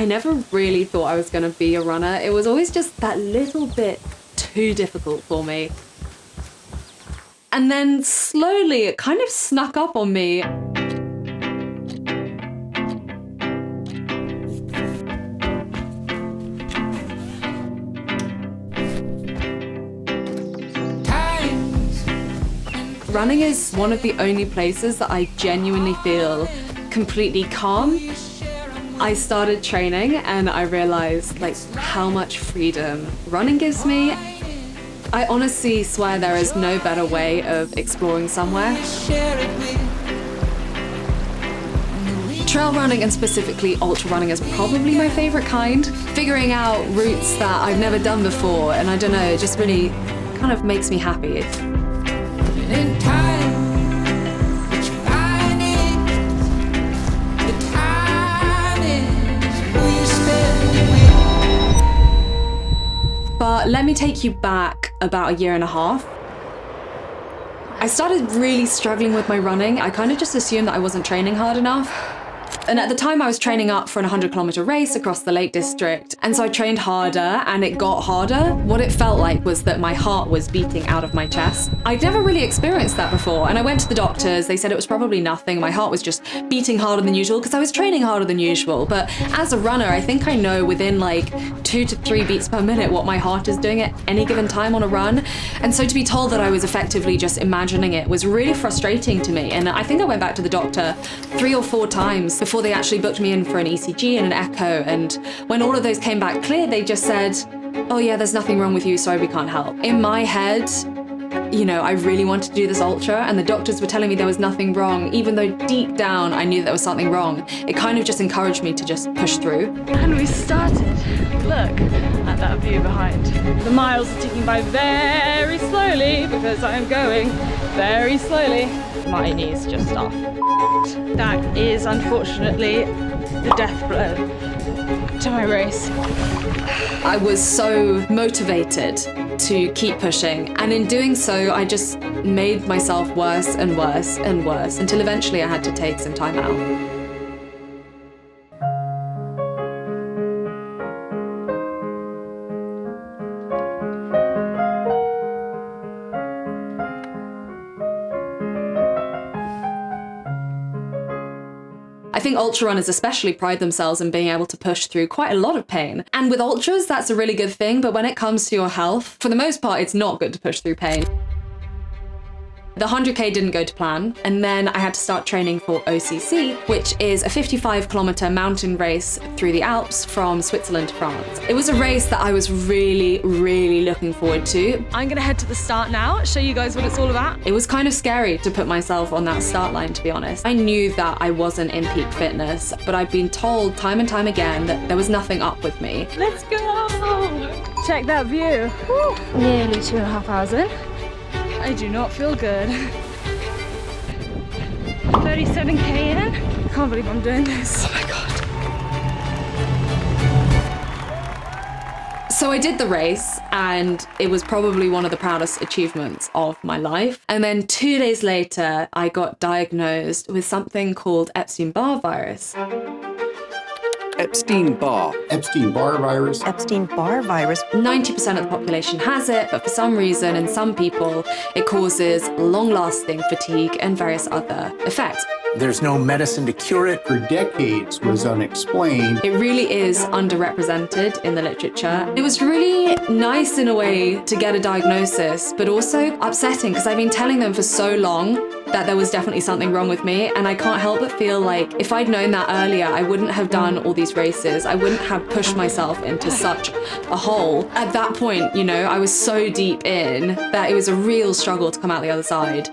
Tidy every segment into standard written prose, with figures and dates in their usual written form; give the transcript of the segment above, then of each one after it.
I never really thought I was going to be a runner. It was always just that little bit too difficult for me. And then slowly it kind of snuck up on me. Running is one of the only places that I genuinely feel completely calm. I started training and I realized how much freedom running gives me. I honestly swear there is no better way of exploring somewhere. Trail running and specifically ultra running is probably my favorite kind. Figuring out routes that I've never done before, and I don't know, it just really kind of makes me happy. But let me take you back about a year and a half. I started really struggling with my running. I kind of just assumed that I wasn't training hard enough. And at the time I was training up for an 100-kilometer race across the Lake District. And so I trained harder and it got harder. What it felt like was that my heart was beating out of my chest. I'd never really experienced that before. And I went to the doctors. They said it was probably nothing. My heart was just beating harder than usual because I was training harder than usual. But as a runner, I think I know within 2 to 3 beats per minute what my heart is doing at any given time on a run. And so to be told that I was effectively just imagining it was really frustrating to me. And I think I went back to the doctor 3 or 4 times before they actually booked me in for an ECG and an echo. And when all of those came back clear, they just said, "Oh yeah, there's nothing wrong with you, sorry, we can't help." In my head, I really wanted to do this ultra and the doctors were telling me there was nothing wrong, even though deep down I knew there was something wrong. It kind of just encouraged me to just push through. And we started. Look at that view behind. The miles are ticking by very slowly because I'm going very slowly. My knees just off. That is unfortunately the death blow to my race. I was so motivated to keep pushing, and in doing so I just made myself worse and worse and worse until eventually I had to take some time out. I think ultra runners especially pride themselves in being able to push through quite a lot of pain. And with ultras, that's a really good thing, but when it comes to your health, for the most part, it's not good to push through pain. The 100K didn't go to plan, and then I had to start training for OCC, which is a 55-kilometer mountain race through the Alps from Switzerland to France. It was a race that I was really, really looking forward to. I'm gonna head to the start now, show you guys what it's all about. It was kind of scary to put myself on that start line, to be honest. I knew that I wasn't in peak fitness, but I'd been told time and time again that there was nothing up with me. Let's go! Check that view. Woo. Nearly 2.5 hours in. I do not feel good. 37K in. I can't believe I'm doing this. Oh my God. So I did the race and it was probably one of the proudest achievements of my life. And then 2 days later, I got diagnosed with something called Epstein-Barr virus. Epstein-Barr. Epstein-Barr virus. Epstein-Barr virus. 90% of the population has it, but for some reason, in some people, it causes long-lasting fatigue and various other effects. There's no medicine to cure it. For decades was unexplained. It really is underrepresented in the literature. It was really nice in a way to get a diagnosis, but also upsetting because I've been telling them for so long that there was definitely something wrong with me, and I can't help but feel like if I'd known that earlier, I wouldn't have done all these races. I wouldn't have pushed myself into such a hole. At that point, I was so deep in that it was a real struggle to come out the other side.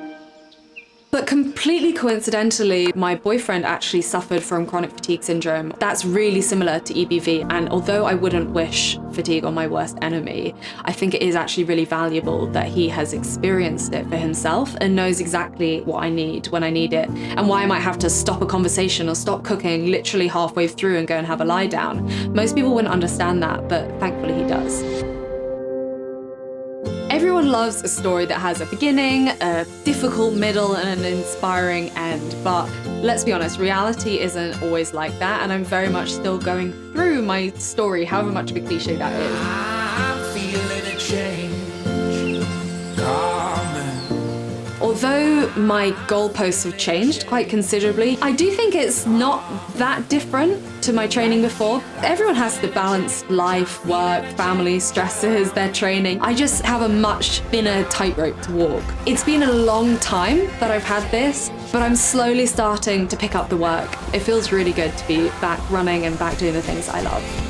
But completely coincidentally, my boyfriend actually suffered from chronic fatigue syndrome. That's really similar to EBV, and although I wouldn't wish fatigue on my worst enemy, I think it is actually really valuable that he has experienced it for himself and knows exactly what I need when I need it, and why I might have to stop a conversation or stop cooking literally halfway through and go and have a lie down. Most people wouldn't understand that, but thankfully he does. Everyone loves a story that has a beginning, a difficult middle, and an inspiring end. But let's be honest, reality isn't always like that, and I'm very much still going through my story, however much of a cliche that is. I'm feeling a change coming. Although my goalposts have changed quite considerably, I do think it's not that different to my training before. Everyone has to balance life, work, family, stresses, their training. I just have a much thinner tightrope to walk. It's been a long time that I've had this, but I'm slowly starting to pick up the work. It feels really good to be back running and back doing the things I love.